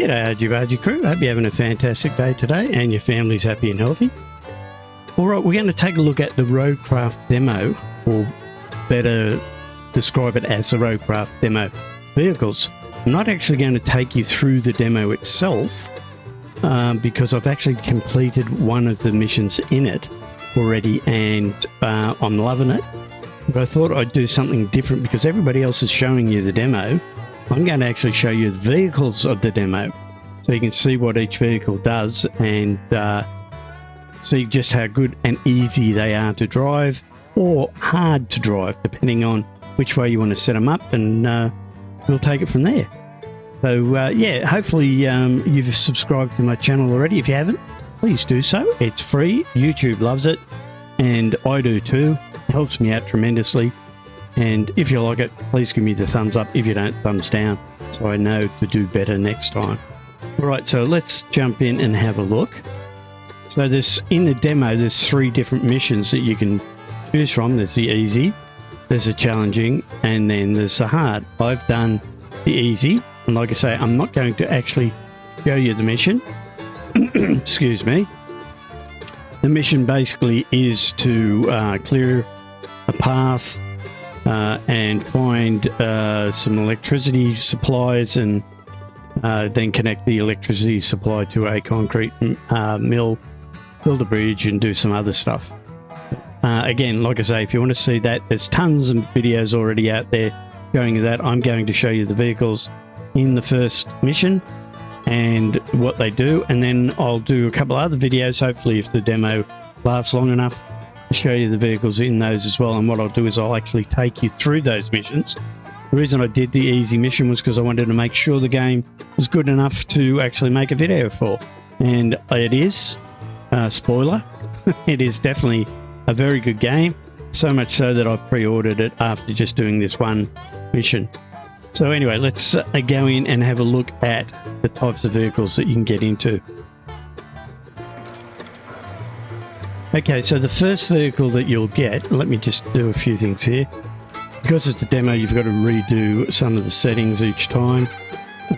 G'day RG crew, hope you're having a fantastic day today and your family's happy and healthy. Alright, we're going to take a look at the Roadcraft Demo, or better describe it as the Roadcraft Demo Vehicles. I'm not actually going to take you through the demo itself because I've actually completed one of the missions in it already and I'm loving it. But I thought I'd do something different because everybody else is showing you the demo. I'm going to actually show you the vehicles of the demo so you can see what each vehicle does and see just how good and easy they are to drive or hard to drive, depending on which way you want to set them up, and we'll take it from there. So yeah, hopefully you've subscribed to my channel already. If you haven't, please do so. It's free. YouTube loves it and I do too. It helps me out tremendously. And if you like it, please give me the thumbs up. If you don't, thumbs down, so I know to do better next time. Alright, so let's jump in and have a look. So in the demo, there's 3 different missions that you can choose from. There's the easy, there's the challenging, and then there's the hard. I've done the easy, and like I say, I'm not going to actually show you the mission. Excuse me. The mission basically is to clear a path and find some electricity supplies and then connect the electricity supply to a concrete mill, build a bridge and do some other stuff. Again, like I say, if you want to see that, there's tons of videos already out there showing that. I'm going to show you the vehicles in the first mission and what they do, and then I'll do a couple other videos, hopefully if the demo lasts long enough, show you the vehicles in those as well. And what I'll do is I'll actually take you through those missions. The reason I did the easy mission was because I wanted to make sure the game was good enough to actually make a video for, and it is. Spoiler, it is definitely a very good game, so much so that I've pre-ordered it after just doing this one mission. So anyway, let's go in and have a look at the types of vehicles that you can get into. Okay, so the first vehicle that you'll get, let me just do a few things here. Because it's a demo, you've got to redo some of the settings each time.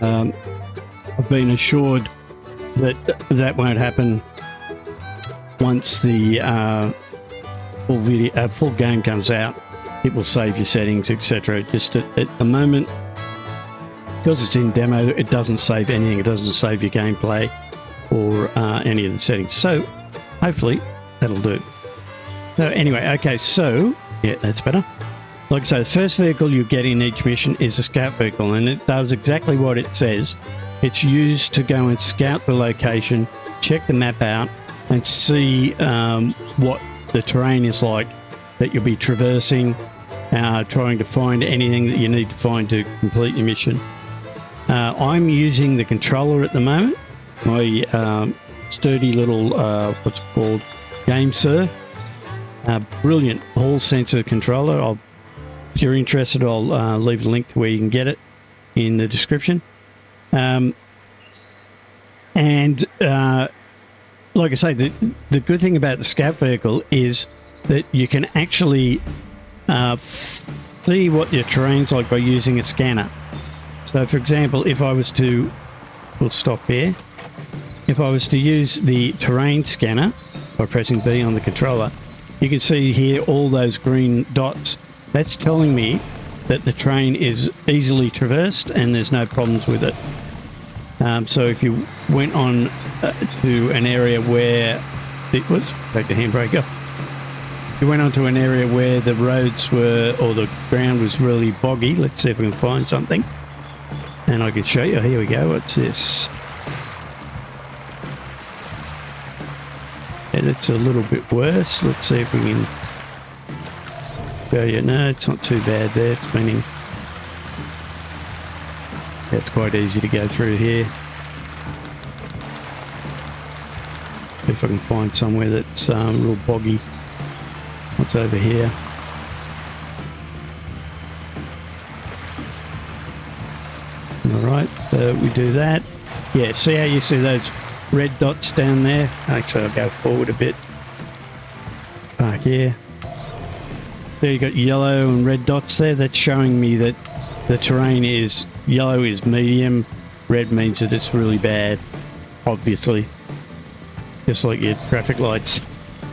I've been assured that that won't happen once the full game comes out. It will save your settings, etc. Just at the moment, because it's in demo, it doesn't save anything. It doesn't save your gameplay or any of the settings. So hopefully that'll do. So anyway, okay, so yeah, that's better. Like I say, the first vehicle you get in each mission is a scout vehicle, and it does exactly what it says. It's used to go and scout the location, check the map out, and see what the terrain is like that you'll be traversing, trying to find anything that you need to find to complete your mission. I'm using the controller at the moment, my sturdy little, what's it called, Game Sir. Brilliant hall sensor controller. If you're interested, I'll leave a link to where you can get it in the description. And like I say, the good thing about the scout vehicle is that you can actually see what your terrain's like by using a scanner. So for example, if I was to, we'll stop here. If I was to use the terrain scanner by pressing B on the controller, you can see here all those green dots. That's telling me that the terrain is easily traversed and there's no problems with it. So if you went on to an area where it was, take the handbrake off. If you went on to an area where the roads were, or the ground was really boggy, let's see if we can find something. And I can show you. Here we go. What's this? Yeah, that's a little bit worse. Let's see if we can show you. No, it's not too bad there. It's meaning it's quite easy to go through here. If I can find somewhere that's real boggy. What's over here? Alright, so we do that. Yeah, see how you see those red dots down there? Actually, I'll go forward a bit. Park here. So you got yellow and red dots there. That's showing me that the terrain is yellow is medium, Red means that it's really bad, obviously. Just like your traffic lights.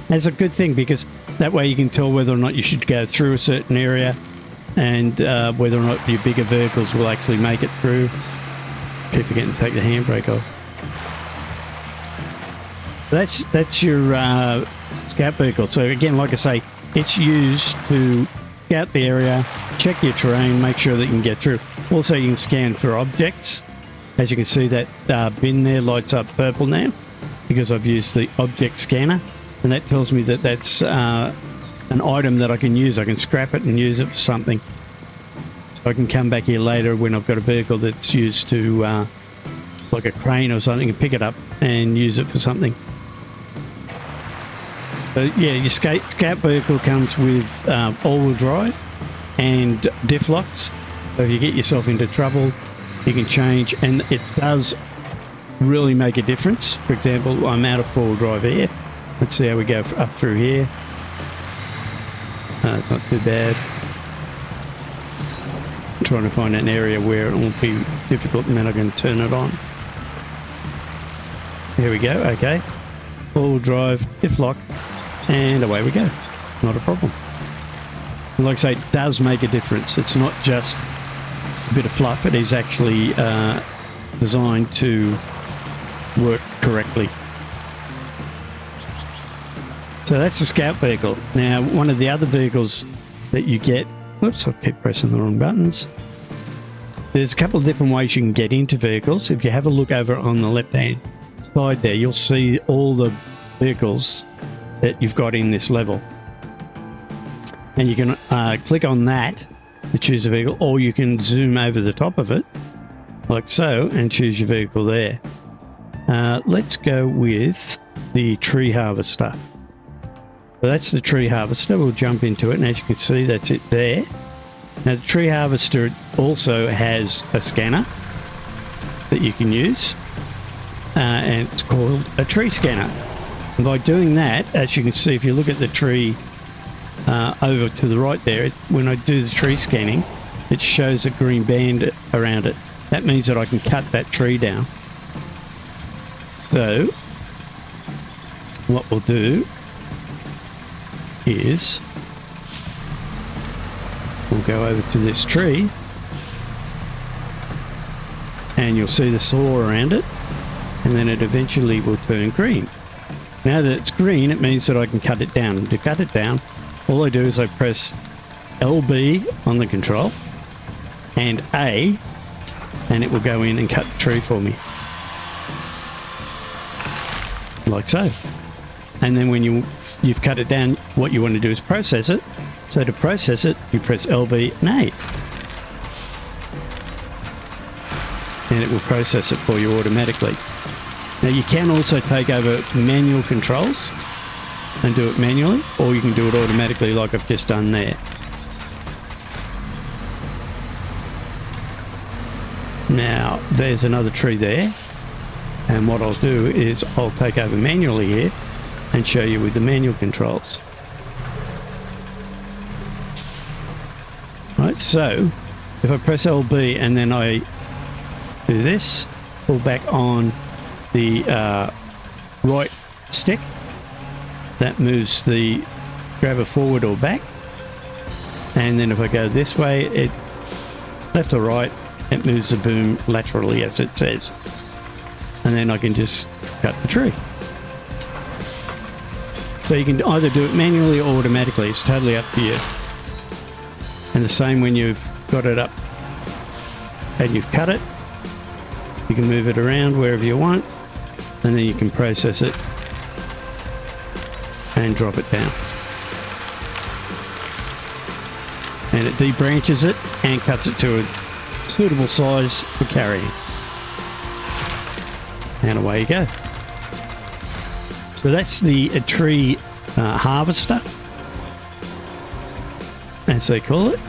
That's a good thing because that way you can tell whether or not you should go through a certain area and whether or not your bigger vehicles will actually make it through. Keep forgetting to take the handbrake off. That's your scout vehicle. So again, like I say, it's used to scout the area, check your terrain, make sure that you can get through. Also, you can scan for objects. As you can see, that bin there lights up purple now because I've used the object scanner, and that tells me that that's an item that I can use. I can scrap it and use it for something. So I can come back here later when I've got a vehicle that's used to, like a crane or something, and pick it up and use it for something. So yeah, your scout vehicle comes with all-wheel drive and diff locks. So if you get yourself into trouble, you can change, and it does really make a difference. For example, I'm out of four-wheel drive here. Let's see how we go up through here. It's not too bad. I'm trying to find an area where it won't be difficult, and then I can turn it on. There we go. Okay, four-wheel drive, diff lock, and away we go. Not a problem. And like I say, it does make a difference. It's not just a bit of fluff. It is actually designed to work correctly. So that's the scout vehicle. Now, one of the other vehicles that you get, whoops, I keep pressing the wrong buttons. There's a couple of different ways you can get into vehicles. If you have a look over on the left-hand side there, you'll see all the vehicles that you've got in this level. And you can click on that to choose a vehicle, or you can zoom over the top of it, like so, and choose your vehicle there. Let's go with the tree harvester. So that's the tree harvester. We'll jump into it, and as you can see, that's it there. Now, the tree harvester also has a scanner that you can use, and it's called a tree scanner. And by doing that, as you can see, if you look at the tree over to the right there, when I do the tree scanning, it shows a green band around it. That means that I can cut that tree down. So what we'll do is we'll go over to this tree, and you'll see the saw around it, and then it eventually will turn green. Now that it's green, it means that I can cut it down. And to cut it down, all I do is I press LB on the control and A, and it will go in and cut the tree for me. Like so. And then when you've cut it down, what you want to do is process it. So to process it, you press LB and A. And it will process it for you automatically. Now you can also take over manual controls and do it manually, or you can do it automatically like I've just done there. Now there's another tree there, and what I'll do is I'll take over manually here and show you with the manual controls. Right, so if I press LB and then I do this, pull back on the right stick, that moves the grabber forward or back, and then if I go this way, it left or right, it moves the boom laterally, as it says, and then I can just cut the tree. So you can either do it manually or automatically. It's totally up to you. And the same when you've got it up and you've cut it, you can move it around wherever you want, and then you can process it and drop it down. And it debranches it and cuts it to a suitable size for carrying. And away you go. So that's the tree harvester, as they call it.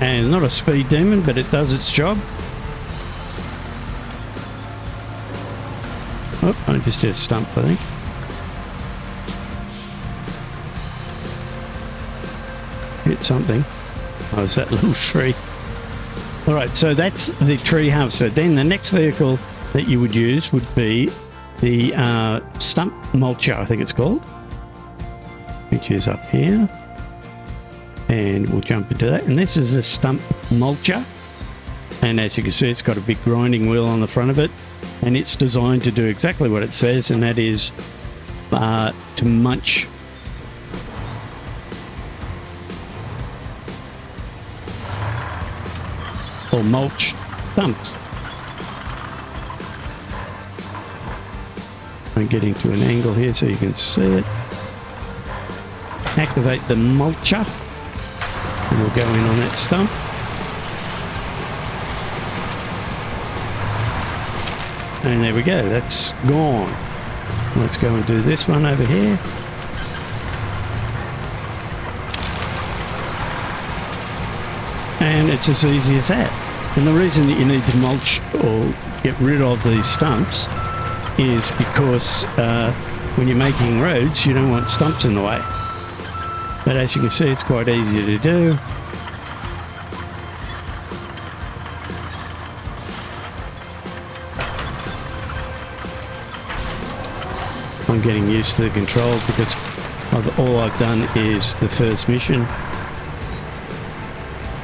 And not a speed demon, but it does its job. Oh, I just did a stump, I think. Hit something. Oh, is that little tree? All right, so that's the tree harvester. Then the next vehicle that you would use would be the stump mulcher, I think it's called, which is up here. And we'll jump into that. And this is a stump mulcher. And as you can see, it's got a big grinding wheel on the front of it. And it's designed to do exactly what it says, and that is to munch or mulch stumps. I'm getting to an angle here so you can see it. Activate the mulcher. And we'll go in on that stump. And there we go, that's gone. Let's go and do this one over here. And it's as easy as that. And the reason that you need to mulch or get rid of these stumps is because when you're making roads, you don't want stumps in the way. But as you can see, it's quite easy to do. I'm getting used to the controls because all I've done is the first mission.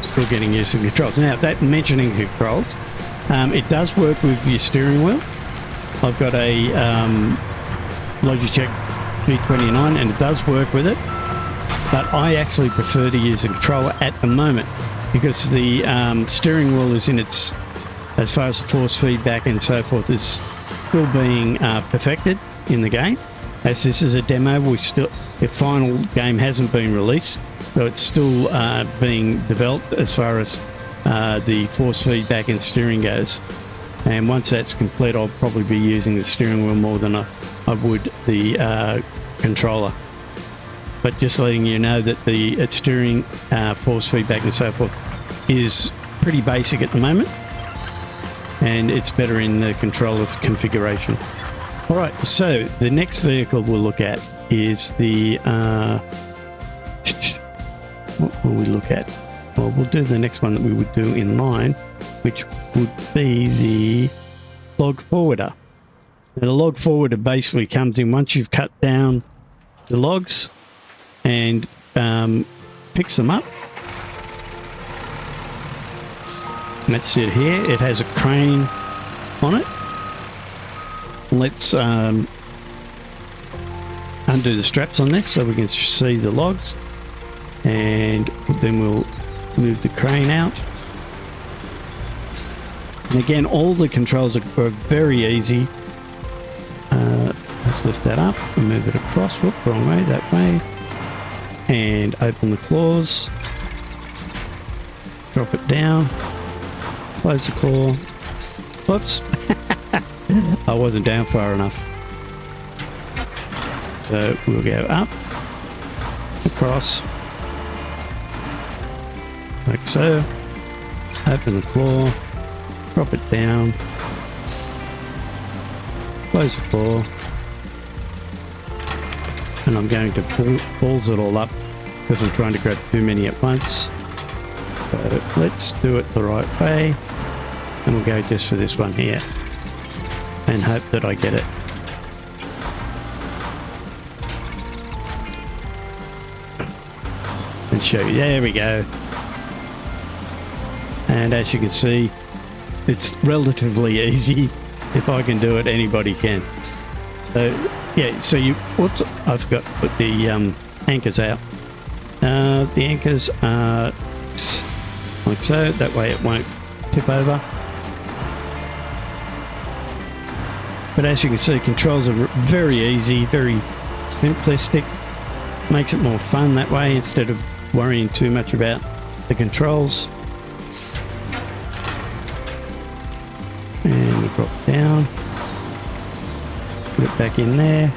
Still getting used to the controls. Now, that mentioning controls, it does work with your steering wheel. I've got a Logitech G29 and it does work with it, but I actually prefer to use a controller at the moment because the steering wheel is in its, as far as the force feedback and so forth, is still being perfected in the game. As this is a demo, the final game hasn't been released, so it's still being developed as far as the force feedback and steering goes. And once that's complete, I'll probably be using the steering wheel more than I would the controller. But just letting you know that the steering, force feedback and so forth is pretty basic at the moment, and it's better in the controller configuration. All right, so the next vehicle we'll look at is the what will we look at? Well, we'll do the next one that we would do in line, which would be the log forwarder. Now, the log forwarder basically comes in once you've cut down the logs and picks them up. And that's it here. It has a crane on it. Let's undo the straps on this so we can see the logs, and then we'll move the crane out. And again, all the controls are very easy. Let's lift that up and move it across. Whoop, wrong way, that way. And open the claws. Drop it down. Close the claw. Whoops. I wasn't down far enough. So we'll go up, across, like so. Open the claw, drop it down, close the claw, and I'm going to balls it all up because I'm trying to grab too many at once. So let's do it the right way, and we'll go just for this one here and hope that I get it. And show you, there we go. And as you can see, it's relatively easy. If I can do it, anybody can. So yeah, so whoops, I forgot to put the anchors out. The anchors are like so, that way it won't tip over. But as you can see, controls are very easy, very simplistic. Makes it more fun that way instead of worrying too much about the controls. And we drop down. Put it back in there.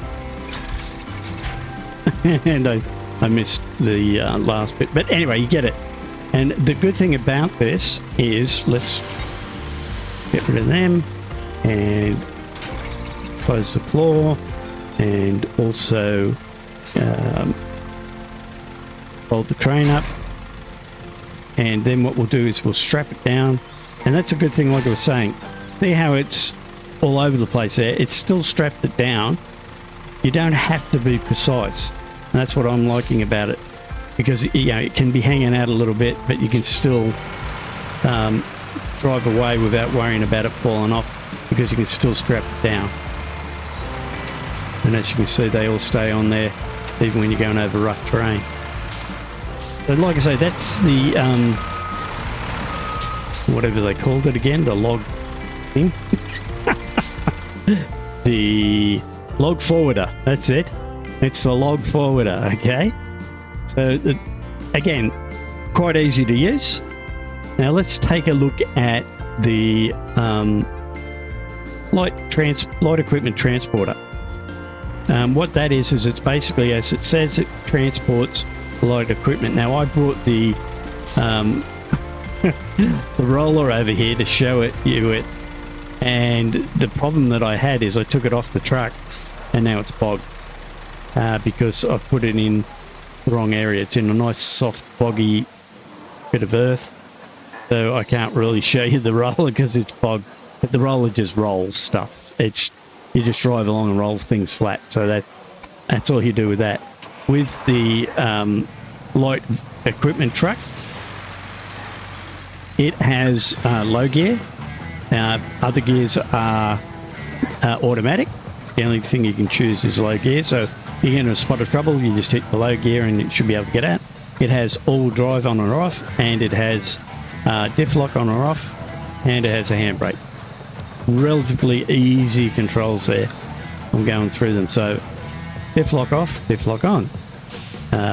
And I missed the last bit. But anyway, you get it. And the good thing about this is, let's get rid of them and close the claw, and also fold the crane up And then what we'll do is we'll strap it down. And that's a good thing, like I was saying. See how it's all over the place there? It's still strapped it down. You don't have to be precise. And that's what I'm liking about it. Because, you know, it can be hanging out a little bit, but you can still drive away without worrying about it falling off, because you can still strap it down. And as you can see, they all stay on there even when you're going over rough terrain. So like I say, that's the whatever they called it again, the log thing. The log forwarder, that's it. It's the log forwarder, okay? So again, quite easy to use. Now let's take a look at the light equipment transporter. What that is it's basically, as it says, it transports light equipment. Now I brought the the roller over here to show you it, and the problem that I had is I took it off the truck and now it's bogged because I put it in the wrong area. It's in a nice soft boggy bit of earth, so I can't really show you the roller because it's bogged. But the roller just rolls stuff. You just drive along and roll things flat. So that's all you do with that. With the light equipment truck, it has low gear. Other gears are automatic. The only thing you can choose is low gear. So you get in a spot of trouble, you just hit the low gear and it should be able to get out. It has all drive on or off, and it has diff lock on or off, and it has a handbrake. Relatively easy controls there. I'm going through them. So diff lock off, diff lock on.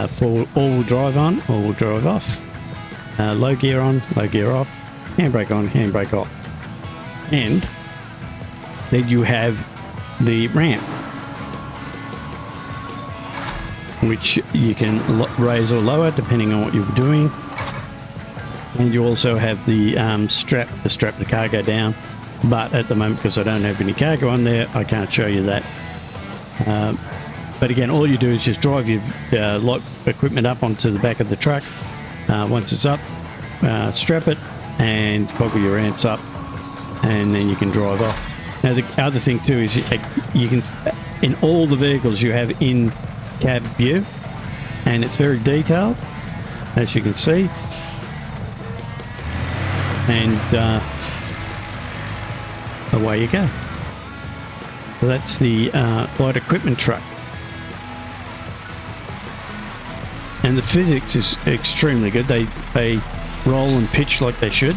For all-wheel drive on, all-wheel drive off. Low gear on, low gear off. Handbrake on, handbrake off. And then you have the ramp, which you can raise or lower depending on what you're doing. And you also have the strap to strap the cargo down. But at the moment, because I don't have any cargo on there, I can't show you that. But again, all you do is just drive your light equipment up onto the back of the truck. Once it's up, strap it and toggle your ramps up, and then you can drive off. Now the other thing too is you can, in all the vehicles you have in cab view, and it's very detailed, as you can see. And away you go. So that's the light equipment truck. And the physics is extremely good. They roll and pitch like they should.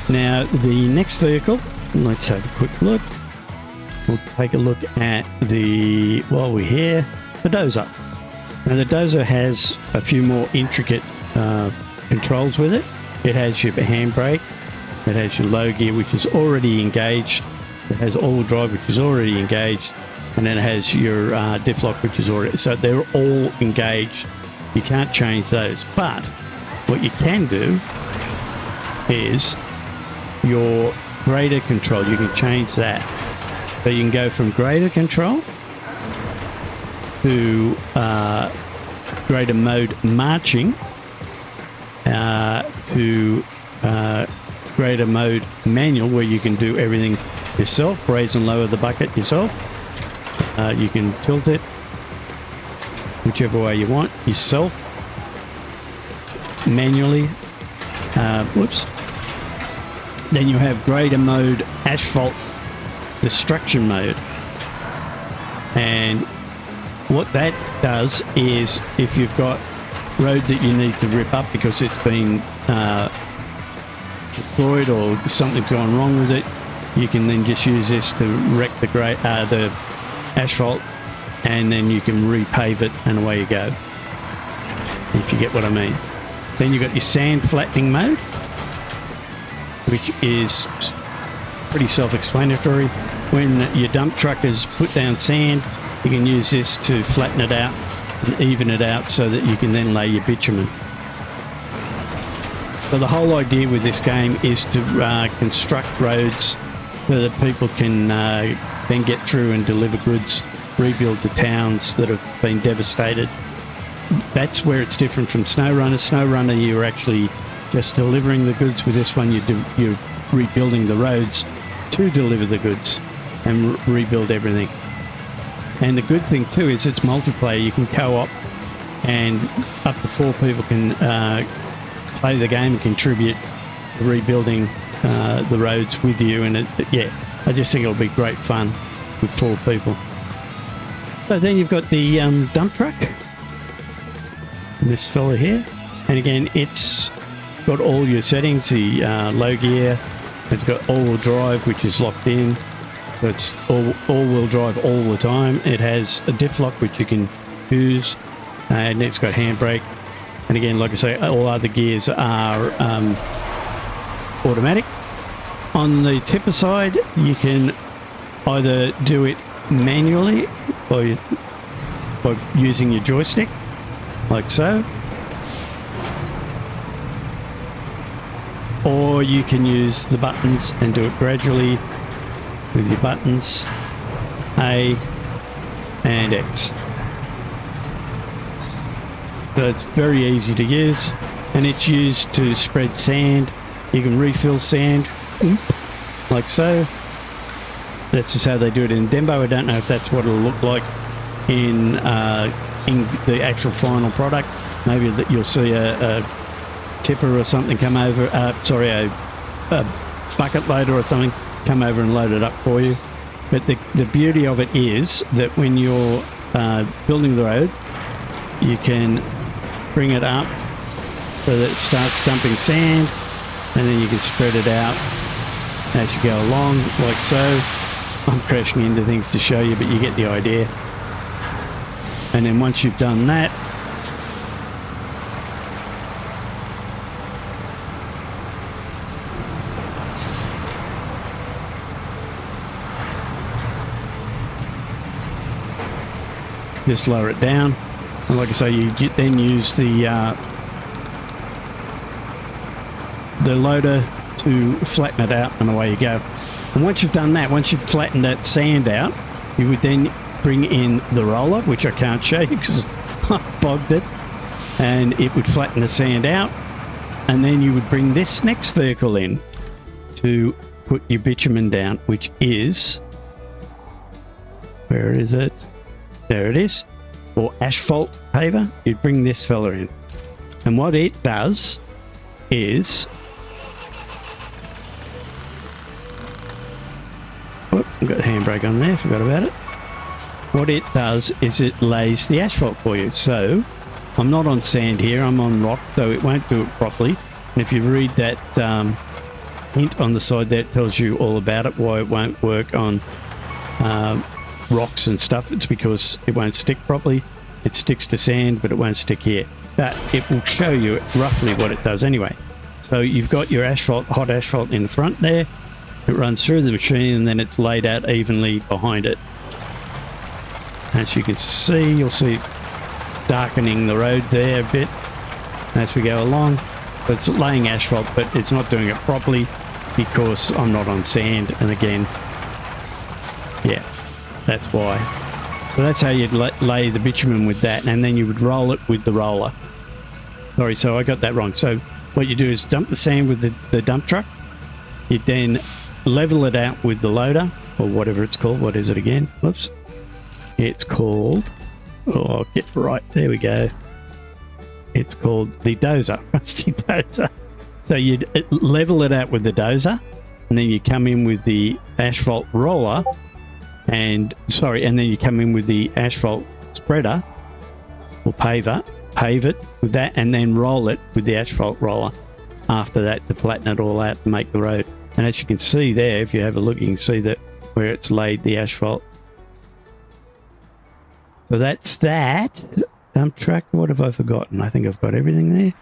Now the next vehicle, let's have a quick look. We'll take a look at the, while we're here, the dozer. Now the dozer has a few more intricate controls with it. It has your handbrake. It has your low gear, which is already engaged. It has all-wheel drive, which is already engaged. And then it has your diff lock, which is already... So they're all engaged. You can't change those. But what you can do is your grader control. You can change that. So you can go from grader control to grader mode marching to grader mode manual, where you can do everything yourself, raise and lower the bucket yourself. You can tilt it whichever way you want yourself, manually. Whoops. Then you have grader mode asphalt destruction mode, and what that does is, if you've got road that you need to rip up because it's been destroyed or something's gone wrong with it, you can then just use this to wreck the asphalt, and then you can repave it and away you go, if you get what I mean. Then you've got your sand flattening mode, which is pretty self-explanatory. When your dump truck has put down sand, you can use this to flatten it out and even it out so that you can then lay your bitumen. So the whole idea with this game is to construct roads so that people can then get through and deliver goods, rebuild the towns that have been devastated. That's where it's different from SnowRunner. SnowRunner, you're actually just delivering the goods. With this one, you're rebuilding the roads to deliver the goods and rebuild everything. And the good thing too is it's multiplayer. You can co-op, and up to 4 people can play the game and contribute to rebuilding the roads with you. And I just think it'll be great fun with 4 people. So then you've got the dump truck, this fella here, and again it's got all your settings. The low gear, it's got all-wheel drive, which is locked in, so it's all-wheel drive all the time. It has a diff lock which you can use, and it's got handbrake. And again, like I say, all other gears are automatic. On the tipper side, you can either do it manually by using your joystick, like so, or you can use the buttons and do it gradually with your buttons A and X. So it's very easy to use, and it's used to spread sand. You can refill sand like so. That's just how they do it in Dembo. I don't know if that's what it'll look like in the actual final product. Maybe that you'll see a tipper or something come over, a bucket loader or something come over and load it up for you. But the beauty of it is that when you're building the road, you can bring it up so that it starts dumping sand, and then you can spread it out as you go along, like so. I'm crashing into things to show you, but you get the idea. And then once you've done that, just lower it down. And like I say, you then use the loader to flatten it out, and away you go. And once you've done that, once you've flattened that sand out, you would then bring in the roller, which I can't show you because I bogged it, and it would flatten the sand out. And then you would bring this next vehicle in to put your bitumen down, which is, where is it? There it is. Or asphalt paver. You'd bring this fella in. And what it does is, I've got a handbrake on there, forgot about it. What it does is it lays the asphalt for you. So I'm not on sand here, I'm on rock, so it won't do it properly. And if you read that hint on the side there, it tells you all about it, why it won't work on rocks and stuff. It's because it won't stick properly. It sticks to sand, but it won't stick here. But it will show you roughly what it does anyway. So you've got your asphalt, hot asphalt in the front there. It runs through the machine, and then it's laid out evenly behind it. As you can see, you'll see it darkening the road there a bit as we go along. But it's laying asphalt, but it's not doing it properly because I'm not on sand. And again, yeah, that's why. So that's how you'd lay the bitumen with that, and then you would roll it with the roller. Sorry, so I got that wrong. So what you do is dump the sand with the dump truck. You then level it out with the loader, or whatever it's called. What is it again? Whoops. It's called, oh, get right, there we go. It's called the dozer, rusty dozer. So you'd level it out with the dozer, and then you come in with the asphalt roller, and then you come in with the asphalt spreader, or paver, pave it with that, and then roll it with the asphalt roller after that to flatten it all out and make the road. And as you can see there, if you have a look, you can see that where it's laid the asphalt. So that's that. Dump truck. What have I forgotten? I think I've got everything there.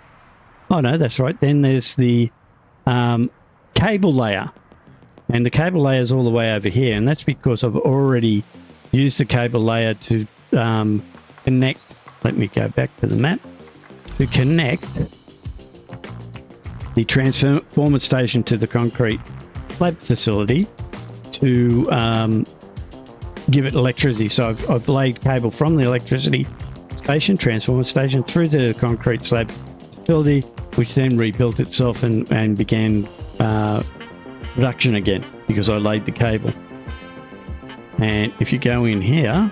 Oh no, that's right. Then there's the cable layer. And the cable layer is all the way over here. And that's because I've already used the cable layer to connect. Let me go back to the map. To connect the transformer station to the concrete slab facility to give it electricity. So I've laid cable from the electricity station, transformer station, through the concrete slab facility which then rebuilt itself and began production again because I laid the cable. And if you go in here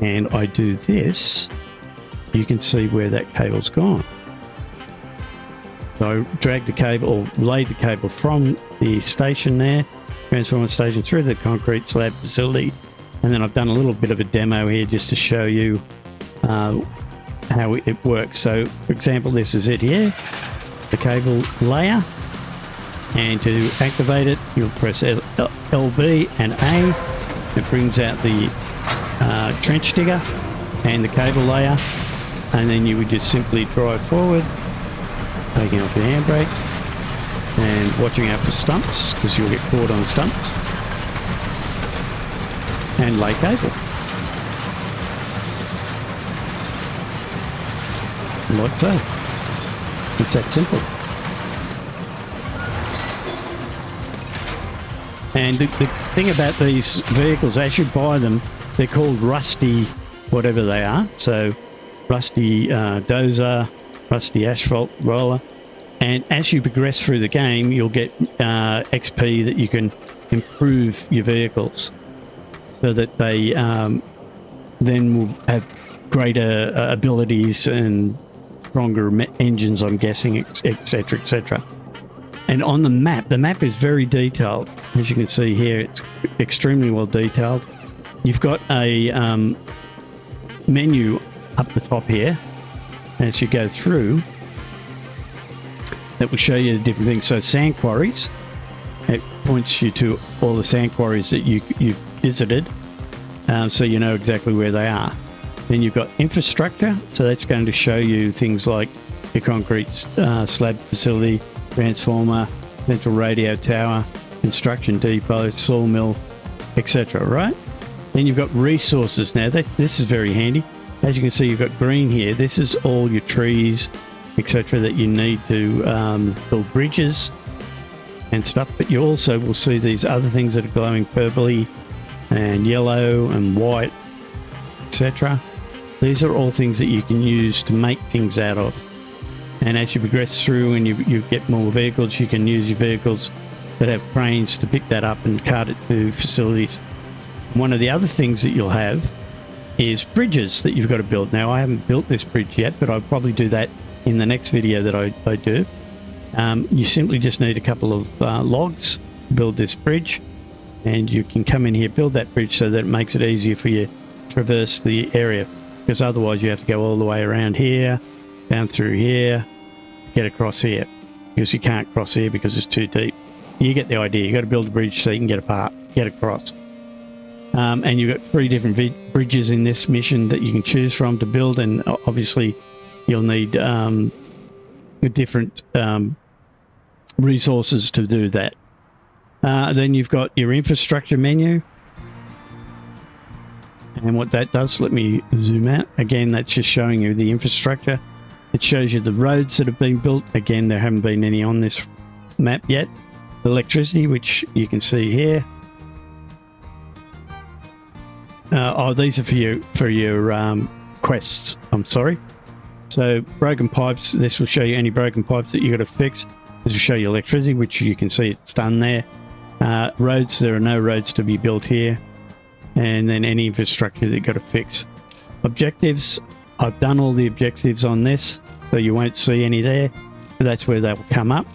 and I do this, you can see where that cable's gone. So I dragged the cable, or laid the cable from the station there, transformer station, through the concrete slab facility, and then I've done a little bit of a demo here just to show you how it works. So for example, this is it here, the cable layer, and to activate it you'll press LB and A. It brings out the trench digger and the cable layer, and then you would just simply drive forward, taking off your handbrake and watching out for stumps, because you'll get caught on stumps, and lay cable. Like so. It's that simple. And the thing about these vehicles, as you buy them, they're called rusty whatever they are. So rusty dozer, rusty asphalt roller. And as you progress through the game, you'll get XP that you can improve your vehicles so that they then will have greater abilities and stronger engines, I'm guessing, etc., etc. And on the map is very detailed. As you can see here, it's extremely well detailed. You've got a menu up the top here as you go through that will show you the different things. So sand quarries, it points you to all the sand quarries that you've visited, so you know exactly where they are. Then you've got infrastructure, so that's going to show you things like your concrete slab facility, transformer, central radio tower, construction depot, sawmill, etc. Right? Then you've got resources. Now this is very handy. As you can see, you've got green here. This is all your trees, etc. that you need to build bridges and stuff. But you also will see these other things that are glowing purpley and yellow and white, etc. These are all things that you can use to make things out of. And as you progress through and you get more vehicles, you can use your vehicles that have cranes to pick that up and cart it to facilities. One of the other things that you'll have is bridges that you've got to build. Now, I haven't built this bridge yet, but I'll probably do that in the next video that I do. You simply just need a couple of logs to build this bridge, and you can come in here, build that bridge so that it makes it easier for you to traverse the area, because otherwise you have to go all the way around here, down through here, get across here, because you can't cross here because it's too deep. You get the idea. You got to build a bridge so you can get across. And you've got 3 different bridges in this mission that you can choose from to build, and obviously you'll need different resources to do that. Then you've got your infrastructure menu, and what that does, let me zoom out again, that's just showing you the infrastructure. It shows you the roads that have been built. Again, there haven't been any on this map yet. Electricity, which you can see here. These are for your quests. I'm sorry. So broken pipes. This will show you any broken pipes that you got to fix. This will show you electricity, which you can see it's done there. Roads. There are no roads to be built here. And then any infrastructure that you got to fix. Objectives. I've done all the objectives on this, so you won't see any there. But that's where they will come up.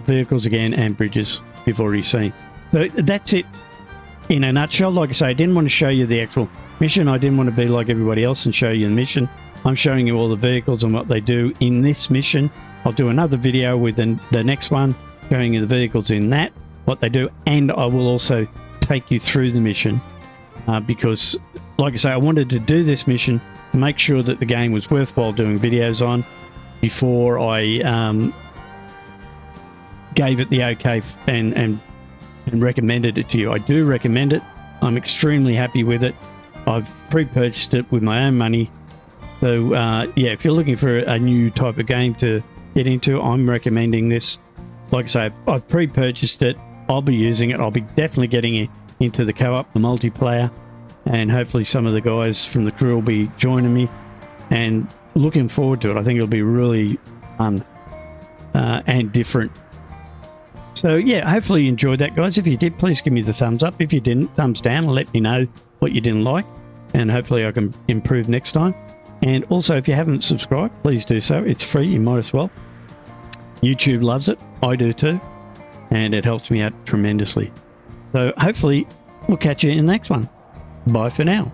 Vehicles again, and bridges you've already seen. So that's it in a nutshell. Like I say, I didn't want to show you the actual mission. I didn't want to be like everybody else and show you the mission. I'm showing you all the vehicles and what they do in this mission. I'll do another video with the next one showing you the vehicles in that, what they do, and I will also take you through the mission because, like I say, I wanted to do this mission to make sure that the game was worthwhile doing videos on before I gave it the okay and recommended it to you. I do recommend it. I'm extremely happy with it. I've pre-purchased it with my own money. So yeah, if you're looking for a new type of game to get into, I'm recommending this. Like I say, I've pre-purchased it. I'll be using it. I'll be definitely getting it into the co-op, the multiplayer, and hopefully some of the guys from the crew will be joining me. And looking forward to it. I think it'll be really fun and different. So yeah, hopefully you enjoyed that, guys. If you did, please give me the thumbs up. If you didn't, thumbs down, and let me know what you didn't like, and hopefully I can improve next time. And also, if you haven't subscribed, please do so. It's free, you might as well. YouTube loves it, I do too, and it helps me out tremendously. So hopefully we'll catch you in the next one. Bye for now.